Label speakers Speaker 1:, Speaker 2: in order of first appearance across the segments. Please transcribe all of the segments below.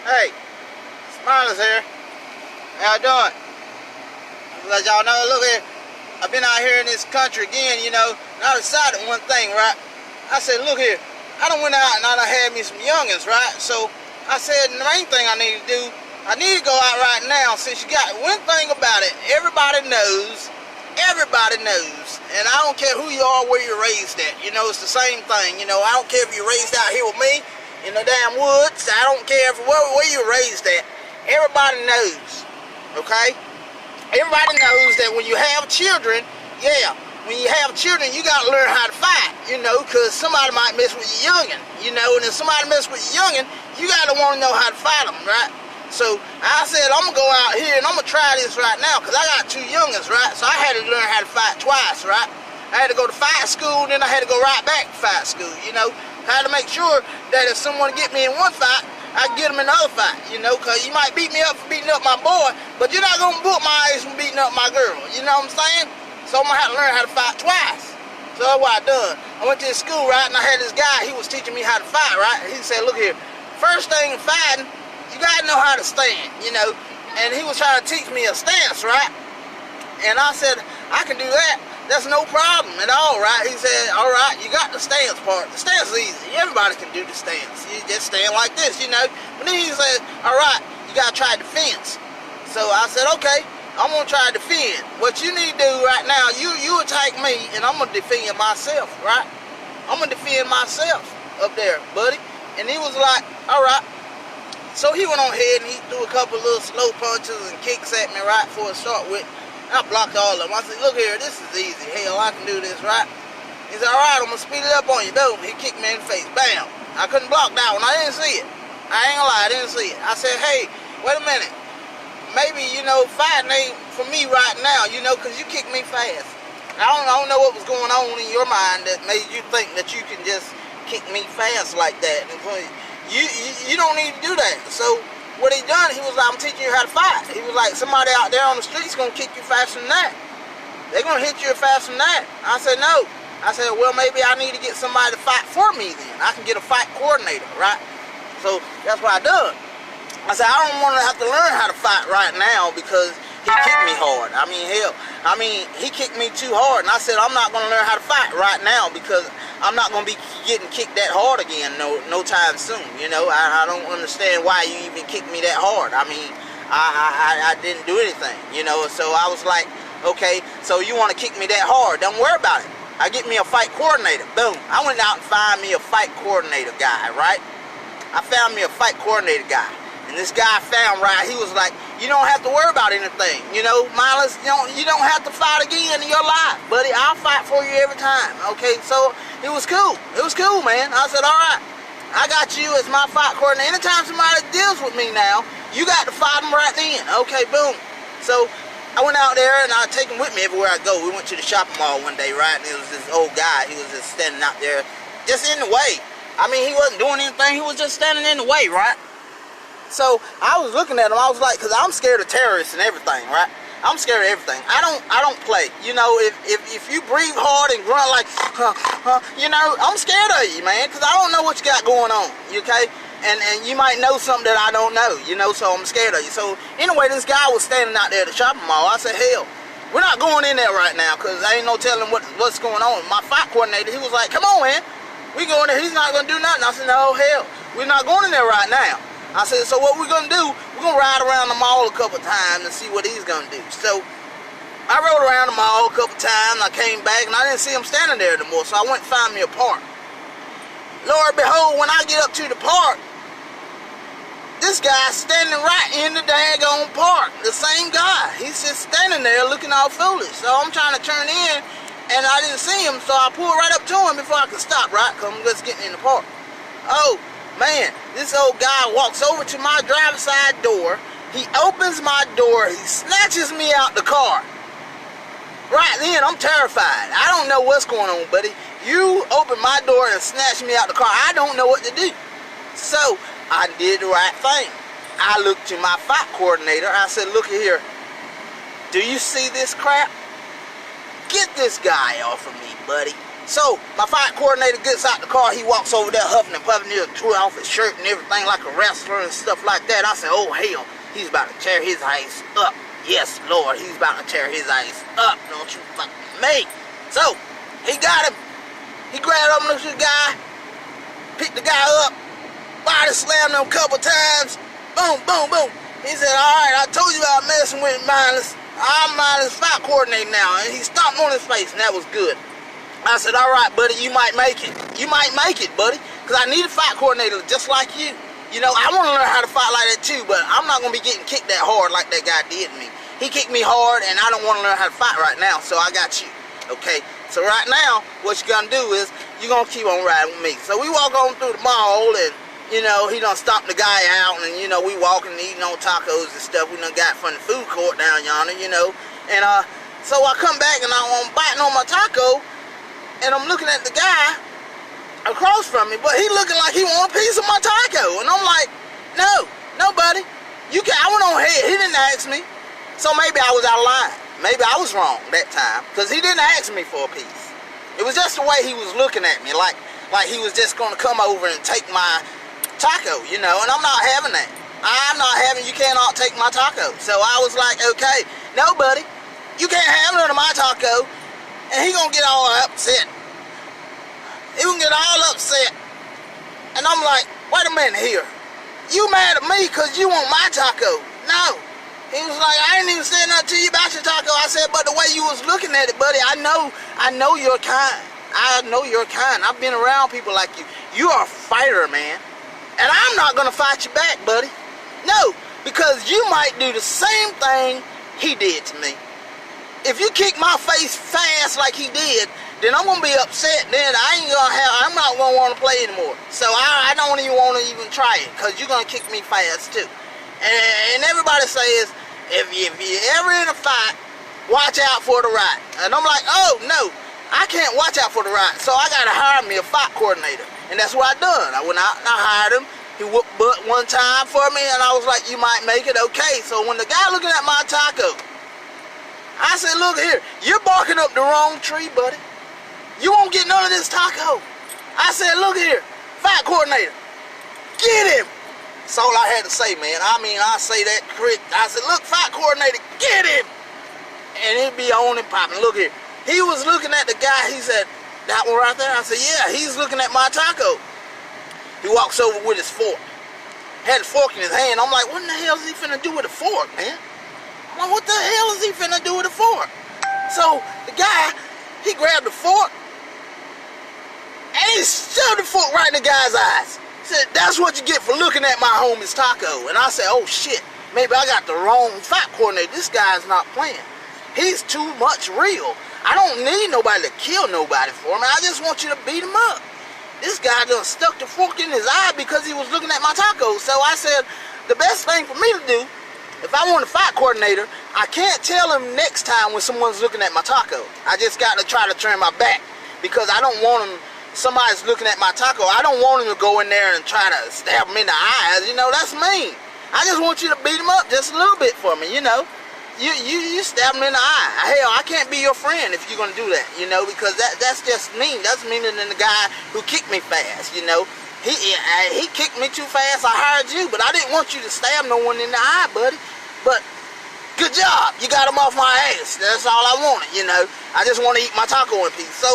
Speaker 1: Hey, Mindless here. How y'all doing? Let y'all know, look here. I've been out here in this country again, you know, and I decided one thing, right? I said, look here, I done went out and I done had me some youngins, right? So I said, the main thing I need to do, I need to go out right now, since you got one thing about it, everybody knows, and I don't care who you are, where you're raised at, you know, it's the same thing, you know, I don't care if you're raised out here with me, in the damn woods, I don't care where you're raised at, everybody knows, okay? Everybody knows that when you have children, yeah, when you have children, you got to learn how to fight, you know, because somebody might mess with your youngin, you know, and if somebody mess with your youngin, you got to want to know how to fight them, right? So I said, I'm going to go out here and I'm going to try this right now, because I got two youngins, right? So I had to learn how to fight twice, right? I had to go to fight school, and then I had to go right back to fight school, you know. I had to make sure that if someone get me in one fight, I can get them in another fight, you know, because you might beat me up for beating up my boy, but you're not going to book my ass from beating up my girl, you know what I'm saying? So I'm going to have to learn how to fight twice. So that's what I done. I went to this school, right, and I had this guy, he was teaching me how to fight, right? He said, look here, first thing in fighting, you got to know how to stand, you know, and he was trying to teach me a stance, right? And I said, I can do that. That's no problem at all, right? He said, all right, you got the stance part. The stance is easy. Everybody can do the stance. You just stand like this, you know. But then he said, all right, you got to try defense. So I said, okay, I'm going to try to defend. What you need to do right now, you attack me, and I'm going to defend myself, right? I'm going to defend myself up there, buddy. And he was like, all right. So he went on ahead and he threw a couple little slow punches and kicks at me, right, for a start with. I blocked all of them. I said, look here, this is easy. Hell, I can do this, right? He said, all right, I'm going to speed it up on you. Boom. He kicked me in the face. Bam. I couldn't block that one. I didn't see it. I ain't gonna lie, I didn't see it. I said, hey, wait a minute. Maybe, you know, fighting ain't for me right now, you know, because you kicked me fast. I don't know what was going on in your mind that made you think that you can just kick me fast like that. You don't need to do that. So what he done, he was like, I'm teaching you how to fight. He was like, somebody out there on the street's gonna kick you faster than that. They're gonna hit you faster than that. I said, no. I said, well, maybe I need to get somebody to fight for me then. I can get a fight coordinator, right? So that's what I done. I said, I don't want to have to learn how to fight right now because he kicked me hard. I mean, hell, he kicked me too hard. And I said, I'm not gonna learn how to fight right now because I'm not going to be getting kicked that hard again no time soon, you know. I don't understand why you even kicked me that hard. I mean, I didn't do anything, you know. So I was like, okay, so you want to kick me that hard, don't worry about it. I get me a fight coordinator. Boom. I went out and found me a fight coordinator guy, right? I found me a fight coordinator guy. And this guy I found, right, he was like, you don't have to worry about anything. You know, Mindless, you don't have to fight again in your life, buddy. I'll fight for you every time, okay? So it was cool. It was cool, man. I said, all right, I got you as my fight coordinator. Anytime somebody deals with me now, you got to fight them right then. Okay, boom. So I went out there, and I take him with me everywhere I go. We went to the shopping mall one day, right, and it was this old guy. He was just standing out there, just in the way. I mean, he wasn't doing anything. He was just standing in the way, right? So I was looking at him. I was like, because I'm scared of terrorists and everything, right? I'm scared of everything. I don't play. You know, if you breathe hard and grunt like, you know, I'm scared of you, man, because I don't know what you got going on, okay? And you might know something that I don't know, you know, so I'm scared of you. So anyway, this guy was standing out there at the shopping mall. I said, hell, we're not going in there right now because I ain't no telling what's going on. My fight coordinator, he was like, come on, man. We going there. He's not going to do nothing. I said, no, hell, we're not going in there right now. I said, so what we're going to do, we're going to ride around the mall a couple times and see what he's going to do. So I rode around the mall a couple times. I came back, and I didn't see him standing there anymore, so I went and found me a park. Lord behold, when I get up to the park, this guy's standing right in the daggone park. The same guy. He's just standing there looking all foolish. So I'm trying to turn in, and I didn't see him, so I pulled right up to him before I could stop, right? Because I'm just getting in the park. Oh, man, this old guy walks over to my driver's side door. He opens my door. He snatches me out the car. Right then, I'm terrified. I don't know what's going on, buddy. You open my door and snatch me out the car. I don't know what to do. So I did the right thing. I looked to my fight coordinator. I said, look here. Do you see this crap? Get this guy off of me, buddy. So my fight coordinator gets out the car. He walks over there huffing and puffing. He'll throw off his shirt and everything like a wrestler and stuff like that. I said, oh hell, he's about to tear his ass up. Yes, Lord, he's about to tear his ass up. Don't you fuck me. So he got him. He grabbed up this guy, picked the guy up, body slammed him a couple times. Boom, boom, boom. He said, all right, I told you about messing with Mindless. I'm Mindless fight coordinator now. And he stomped on his face, and that was good. I said, all right, buddy, you might make it. You might make it, buddy, because I need a fight coordinator just like you. You know, I want to learn how to fight like that too, but I'm not going to be getting kicked that hard like that guy did me. He kicked me hard, and I don't want to learn how to fight right now, so I got you, okay? So right now, what you're going to do is you're going to keep on riding with me. So we walk on through the mall, and, you know, he done stomped the guy out, and, you know, we walking and eating on tacos and stuff. We done got from the food court down yonder, you know. And so I come back, and I'm biting on my taco, and I'm looking at the guy across from me, but he looking like he want a piece of my taco. And I'm like, no, buddy. I went on ahead. He didn't ask me. So maybe I was out of line. Maybe I was wrong that time, because he didn't ask me for a piece. It was just the way he was looking at me, like he was just going to come over and take my taco, you know, and I'm not having that. I'm not having, you cannot take my taco. So I was like, okay, no, buddy, you can't have none of my taco. And he gonna get all upset. He gonna get all upset. And I'm like, wait a minute here. You mad at me because you want my taco? No. He was like, I ain't even saying nothing to you about your taco. I said, but the way you was looking at it, buddy, I know you're kind. I know you're kind. I've been around people like you. You are a fighter, man. And I'm not gonna fight you back, buddy. No, because you might do the same thing he did to me. If you kick my face fast like he did, then I'm gonna be upset. Then I'm not gonna want to play anymore. So I don't even want to even try it, because you're gonna kick me fast too. And everybody says, if you're ever in a fight, watch out for the right. And I'm like, oh no, I can't watch out for the right. So I gotta hire me a fight coordinator. And that's what I done. I went out and I hired him. He whooped butt one time for me, and I was like, you might make it, okay. So when the guy looking at my taco, I said, look here, you're barking up the wrong tree, buddy. You won't get none of this taco. I said, look here, fight coordinator, get him. That's all I had to say, man. I mean, I say that quick. I said, look, fight coordinator, get him. And he'd be on and popping. Look here. He was looking at the guy. He said, that one right there? I said, yeah, he's looking at my taco. He walks over with his fork. Had a fork in his hand. I'm like, what in the hell is he finna do with a fork, man? I'm like, what the hell is he finna do with a fork? So the guy, he grabbed the fork, and he shoved the fork right in the guy's eyes. Said, that's what you get for looking at my homie's taco. And I said, oh shit, maybe I got the wrong fight coordinator. This guy's not playing. He's too much real. I don't need nobody to kill nobody for me. I just want you to beat him up. This guy done stuck the fork in his eye because he was looking at my taco. So I said, the best thing for me to do, if I want a fight coordinator, I can't tell him next time when someone's looking at my taco. I just got to try to turn my back, because I don't want him, somebody's looking at my taco, I don't want him to go in there and try to stab him in the eyes. You know, that's mean. I just want you to beat him up just a little bit for me, you know. You stab him in the eye. Hell, I can't be your friend if you're going to do that, you know, because that's just mean. That's meaner than the guy who kicked me fast, you know. He kicked me too fast. I hired you, but I didn't want you to stab no one in the eye, buddy. But good job. You got him off my ass. That's all I wanted, you know. I just want to eat my taco in peace. So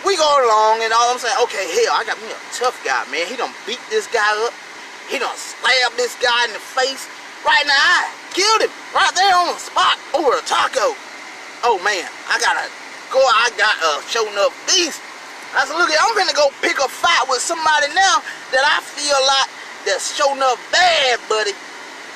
Speaker 1: we go along, and all I'm saying, okay, hell, I got me a tough guy, man. He done beat this guy up. He done stabbed this guy in the face, right in the eye. Killed him right there on the spot over a taco. Oh, man, I got a show enough beast. I said, look, I'm finna go pick a fight with somebody now that I feel like that's showing up bad, buddy.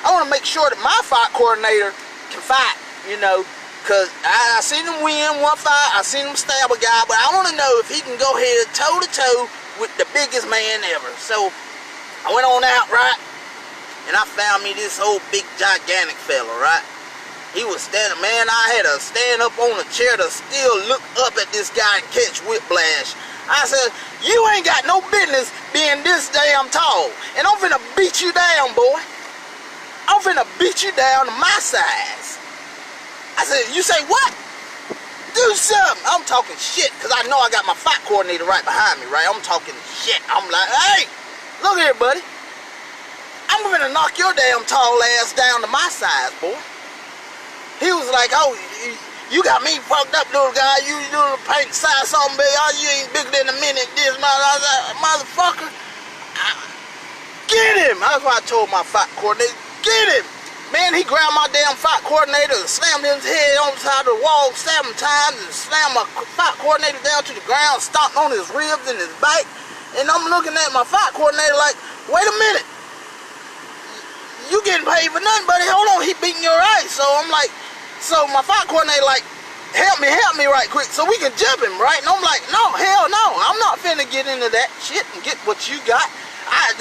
Speaker 1: I want to make sure that my fight coordinator can fight, you know, because I seen him win one fight, I seen him stab a guy, but I want to know if he can go ahead toe-to-toe with the biggest man ever. So I went on out, right, and I found me this old big gigantic fella, right? He was standing, man, I had to stand up on a chair to still look up at this guy and catch whiplash. I said, you ain't got no business being this damn tall, and I'm finna beat you down, boy. I'm finna beat you down to my size. I said, you say what? do something. I'm talking shit, because I know I got my fight coordinator right behind me, right? I'm talking shit. I'm like, hey, look here, buddy. I'm gonna knock your damn tall ass down to my size, boy. He was like, oh, you got me fucked up, little guy. You little pink size something big. Oh, you ain't bigger than a minute. This motherfucker. Get him. That's what I told my fight coordinator. Get him. Man, he grabbed my damn fight coordinator and slammed his head on the side of the wall 7 times and slammed my fight coordinator down to the ground, stomped on his ribs and his back. And I'm looking at my fight coordinator like, wait a minute. You getting paid for nothing, buddy. Hold on, he beating your ass. So I'm like, so my fight coordinator like, help me right quick so we can jump him, right? And I'm like, no, hell no. I'm not finna get into that shit and get what you got.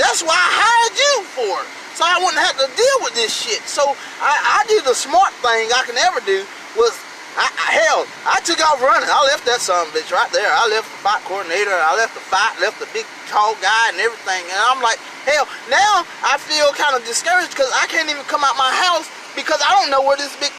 Speaker 1: That's why I hired you for it. So I wouldn't have to deal with this shit. So I did the smart thing I can ever do was, hell, I took off running. I left that son of a bitch right there. I left the fight coordinator. I left the fight, left the big tall guy and everything. And I'm like, hell, now I feel kind of discouraged because I can't even come out my house because I don't know where this big